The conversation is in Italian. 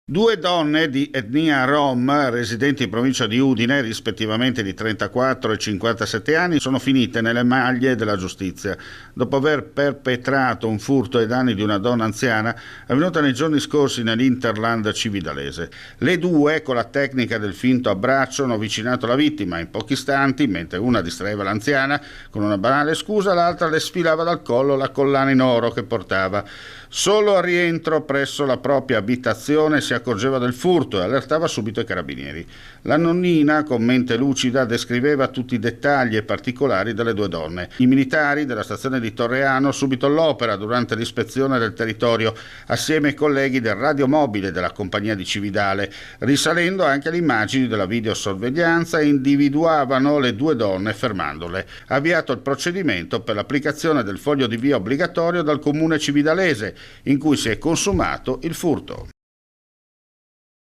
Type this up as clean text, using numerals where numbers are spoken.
Due donne di etnia Rom, residenti in provincia di Udine, rispettivamente di 34 e 57 anni, sono finite nelle maglie della giustizia dopo aver perpetrato un furto ai danni di una donna anziana avvenuta nei giorni scorsi nell'Interland cividalese. Le due, con la tecnica del finto abbraccio, hanno avvicinato la vittima in pochi istanti, mentre una distraeva l'anziana con una banale scusa, l'altra le sfilava dal collo la collana in oro che portava. Solo al rientro presso la propria abitazione si accorgeva del furto e allertava subito i carabinieri. La nonnina, con mente lucida, descriveva tutti i dettagli e particolari delle due donne. I militari della stazione di Torreano subito all'opera durante l'ispezione del territorio, assieme ai colleghi del radiomobile della compagnia di Cividale, risalendo anche alle immagini della videosorveglianza, e individuavano le due donne fermandole. Avviato il procedimento per l'applicazione del foglio di via obbligatorio dal comune cividalese, in cui si è consumato il furto.